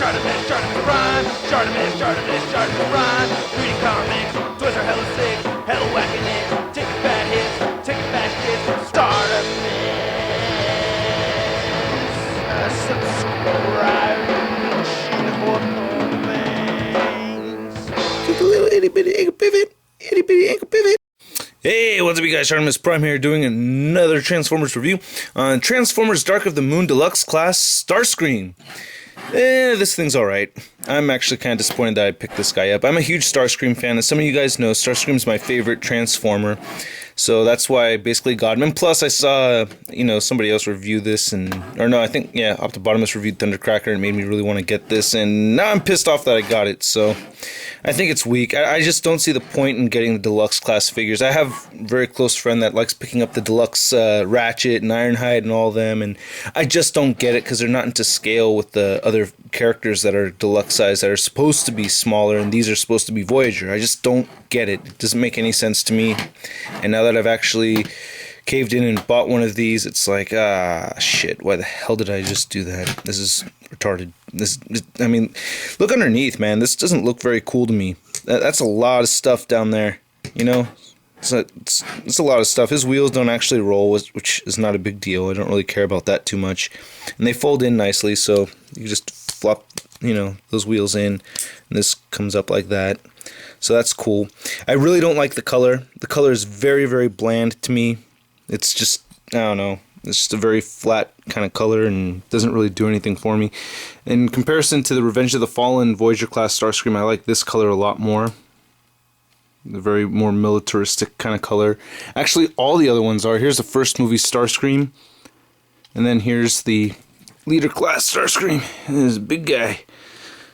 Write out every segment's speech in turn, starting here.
ShartimusPrime, ShartimusPrime. Reading comics, toys are hella sick, hella whacking it, taking bad hits, taking bad shit. Subscribe for things. Just a little itty bitty ankle pivot, itty bitty ankle pivot. Hey, what's up you guys, ShartimusPrime here doing another Transformers review on Transformers Dark of the Moon Deluxe class Starscream. This thing's alright. I'm actually kind of disappointed that I picked this guy up. I'm a huge Starscream fan. As some of you guys know, Starscream's my favorite Transformer. So that's why I basically got him. And plus, I saw, somebody else review this, Optobotomus reviewed Thundercracker and made me really want to get this. And now I'm pissed off that I got it. So I think it's weak. I just don't see the point in getting the Deluxe class figures. I have a very close friend that likes picking up the Deluxe Ratchet and Ironhide and all of them. And I just don't get it because they're not into scale with the other characters that are Deluxe size that are supposed to be smaller. And these are supposed to be Voyager. I just don't get it. It doesn't make any sense to me. And now that I've actually caved in and bought one of these, it's like, shit, why the hell did I just do that? This is retarded. Look underneath, man. This doesn't look very cool to me. That's a lot of stuff down there, It's a lot of stuff. His wheels don't actually roll, which is not a big deal. I don't really care about that too much. And they fold in nicely, so you just flop, those wheels in, and this comes up like that. So that's cool. I really don't like the color. The color is very, very bland to me. It's just, I don't know. It's just a very flat kind of color and doesn't really do anything for me. In comparison to the Revenge of the Fallen Voyager class Starscream, I like this color a lot more. The very more militaristic kind of color. Actually, all the other ones are. Here's the first movie Starscream. And then here's the leader class Starscream. And there's a big guy,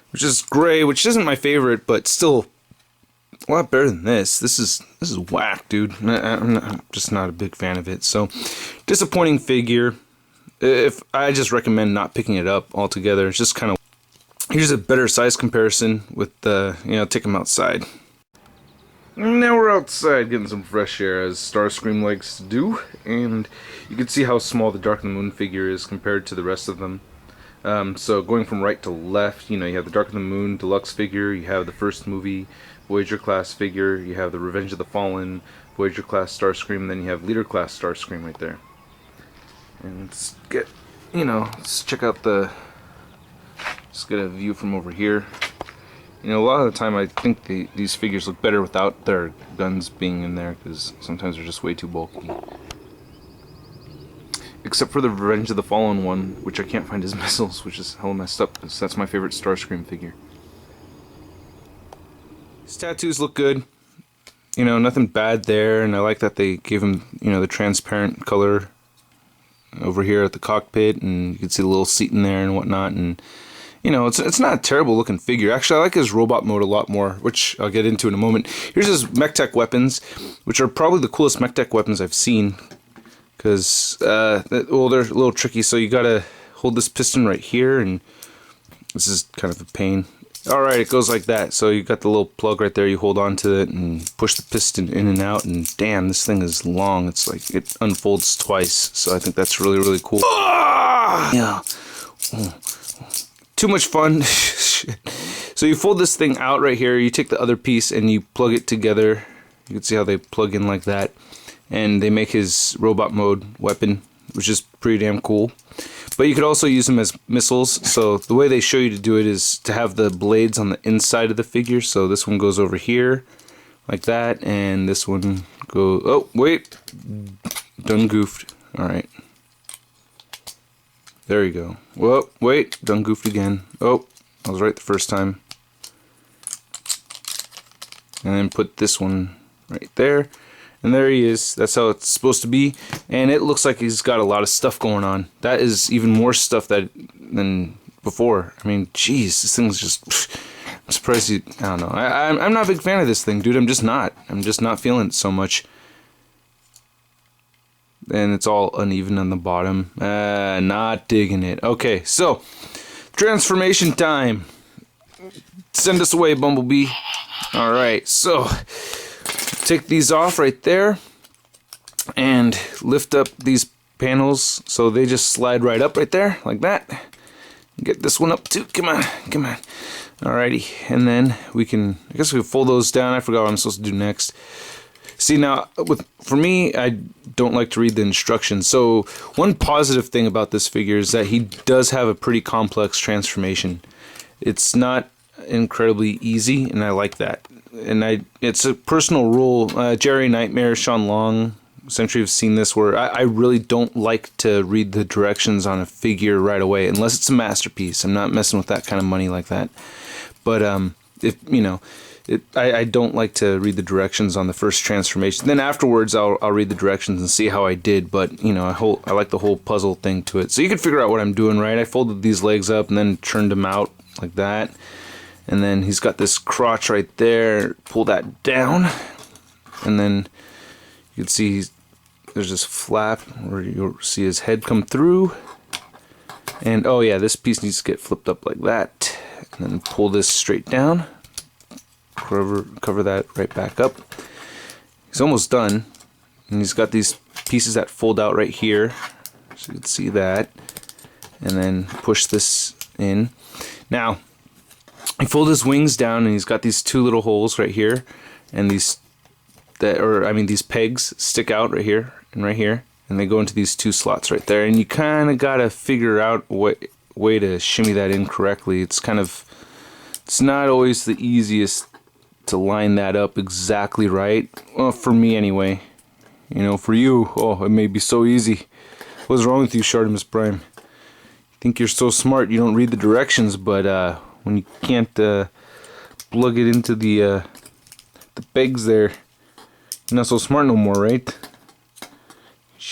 which is gray, which isn't my favorite, but still a lot better than this. This is whack, dude. I'm just not a big fan of it. So, disappointing figure. If I just recommend not picking it up altogether. It's just kind of. Here's a better size comparison with the take them outside. Now we're outside getting some fresh air, as Starscream likes to do, and you can see how small the Dark of the Moon figure is compared to the rest of them. So going from right to left, you have the Dark of the Moon Deluxe figure, you have the first movie Voyager class figure, you have the Revenge of the Fallen Voyager class Starscream, and then you have Leader class Starscream right there. And let's get, let's check out let's get a view from over here. A lot of the time I think these figures look better without their guns being in there, because sometimes they're just way too bulky. Except for the Revenge of the Fallen one, which I can't find his missiles, which is hella messed up, because that's my favorite Starscream figure. His tattoos look good. Nothing bad there, and I like that they gave him, the transparent color over here at the cockpit, and you can see the little seat in there and whatnot, and it's not a terrible looking figure. Actually, I like his robot mode a lot more, which I'll get into in a moment. Here's his Mech-Tech Weapons, which are probably the coolest Mech-Tech Weapons I've seen. Because, they're a little tricky, so you gotta hold this piston right here, and this is kind of a pain. Alright, it goes like that. So you got the little plug right there, you hold on to it and push the piston in and out, and damn, this thing is long. It's like, it unfolds twice, so I think that's really, really cool. Yeah. Too much fun. So you fold this thing out right here, you take the other piece and you plug it together. You can see how they plug in like that. And they make his robot mode weapon, which is pretty damn cool. But you could also use them as missiles. So the way they show you to do it is to have the blades on the inside of the figure. So this one goes over here, like that. And this one goes... Oh, wait. Done goofed. Alright. There you go. Whoa, wait, done goofed again. Oh, I was right the first time. And then put this one right there. And there he is. That's how it's supposed to be. And it looks like he's got a lot of stuff going on. That is even more stuff than before. I mean, jeez, this thing's just... I'm surprised I don't know. I'm not a big fan of this thing, dude. I'm just not. I'm just not feeling it so much. And it's all uneven on the bottom. Not digging it. Okay, so transformation time. Send us away, Bumblebee. Alright, so take these off right there and lift up these panels so they just slide right up right there like that. Get this one up too. Come on, come on. Alrighty, and then we can, I guess we can fold those down. I forgot what I'm supposed to do next. See, now, for me, I don't like to read the instructions. So one positive thing about this figure is that he does have a pretty complex transformation. It's not incredibly easy, and I like that. And it's a personal rule. Jerry Nightmare, Sean Long, Century have seen this, where I really don't like to read the directions on a figure right away unless it's a masterpiece. I'm not messing with that kind of money like that. But if you know, I don't like to read the directions on the first transformation. Then afterwards, I'll read the directions and see how I did. But you know, I like the whole puzzle thing to it. So you can figure out what I'm doing, right? I folded these legs up and then turned them out like that. And then he's got this crotch right there. Pull that down, and then you can see there's this flap where you'll see his head come through. And oh yeah, this piece needs to get flipped up like that. And then pull this straight down. Cover that right back up. He's almost done. And he's got these pieces that fold out right here. So you can see that. And then push this in. Now, he fold his wings down and he's got these two little holes right here. And these pegs stick out right here and right here, and they go into these two slots right there, and you kind of got to figure out a way to shimmy that in correctly. It's not always the easiest to line that up exactly right. Well, for me anyway. You know, for you, oh, it may be so easy. What's wrong with you, ShartimusPrime? You think you're so smart you don't read the directions, but when you can't plug it into the pegs there, you're not so smart no more, right?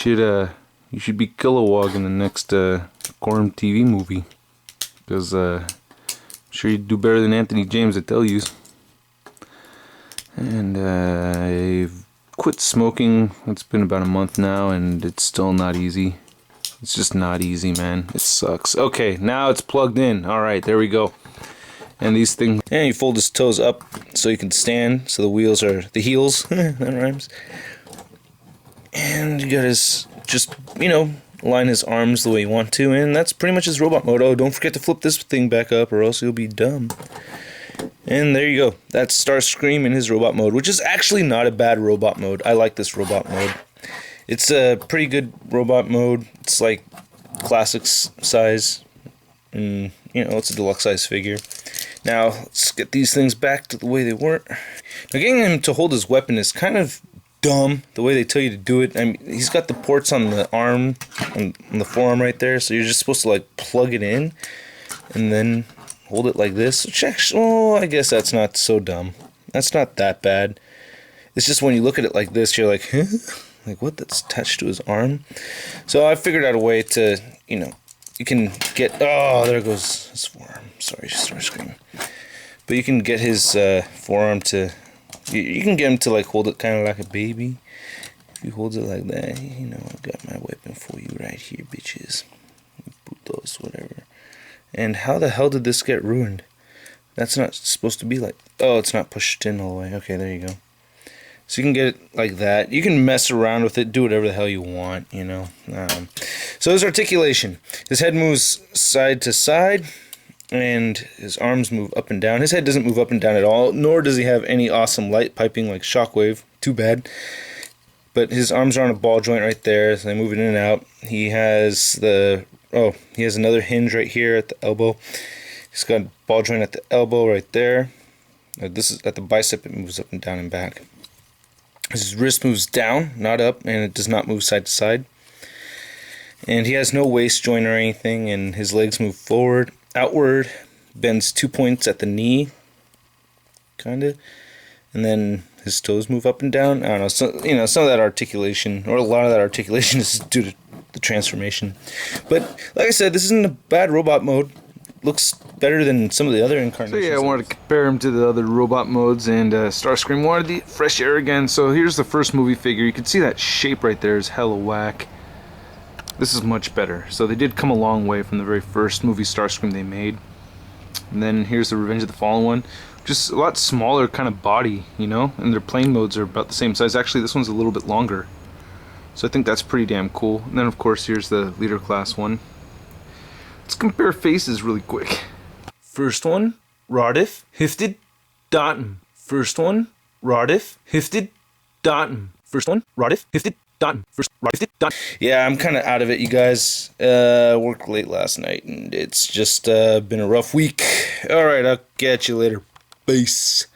You should be Kilowog in the next Quorum TV movie, because I'm sure you'd do better than Anthony James, I tell you. And I've quit smoking. It's been about a month now, and it's still not easy. It's just not easy, man. It sucks. Okay, now it's plugged in. All right, there we go. And these things, and you fold his toes up so you can stand, so the wheels are the heels. That rhymes. And you got his, just, you know, line his arms the way you want to, and that's pretty much his robot mode. Oh, don't forget to flip this thing back up or else you'll be dumb. And there you go. That's Starscream in his robot mode, which is actually not a bad robot mode. I like this robot mode. It's a pretty good robot mode. It's like classic size, and you know, it's a deluxe size figure. Now, let's get these things back to the way they were. Now, getting him to hold his weapon is kind of dumb, the way they tell you to do it. I mean, he's got the ports on the arm, on the forearm right there, so you're just supposed to like plug it in and then hold it like this. Which actually, oh, I guess that's not so dumb. That's not that bad. It's just when you look at it like this, you're like, huh? Like, what? That's attached to his arm? So I figured out a way to, you know, you can get, oh, there goes his forearm. Sorry, Starscream. But you can get his forearm to, you can get him to like hold it kind of like a baby. If he holds it like that, you know, I got my weapon for you right here, bitches. Putos, whatever. And how the hell did this get ruined? That's not supposed to be like, oh, it's not pushed in all the way. Okay, there you go. So you can get it like that. You can mess around with it, do whatever the hell you want, you know. So his articulation. His head moves side to side, and his arms move up and down. His head doesn't move up and down at all, nor does he have any awesome light piping like Shockwave. Too bad. But his arms are on a ball joint right there, so they move in and out. He has he has another hinge right here at the elbow. He's got a ball joint at the elbow right there. This is at the bicep, it moves up and down and back. His wrist moves down, not up, and it does not move side to side. And he has no waist joint or anything, and his legs move forward, outward, bends 2 points at the knee, kinda, and then his toes move up and down. I don't know, so, you know, some of that articulation, or a lot of that articulation is due to the transformation. But like I said, this isn't a bad robot mode. Looks better than some of the other incarnations. So yeah, I wanted to compare him to the other robot modes, and Starscream wanted the fresh air again. So here's the first movie figure. You can see that shape right there is hella whack. This is much better. So they did come a long way from the very first movie Starscream they made. And then here's the Revenge of the Fallen one. Just a lot smaller kind of body, you know? And their plane modes are about the same size. Actually, this one's a little bit longer. So I think that's pretty damn cool. And then of course here's the Leader Class one. Let's compare faces really quick. First one, Rodif, Hifted, Datum. First one, Rodif, Hifted, Datum. First one, Rodif, Hifted, Datum. First, Rodif, Datum. Yeah, I'm kind of out of it, you guys. Worked late last night, and it's just been a rough week. Alright, I'll catch you later. Peace.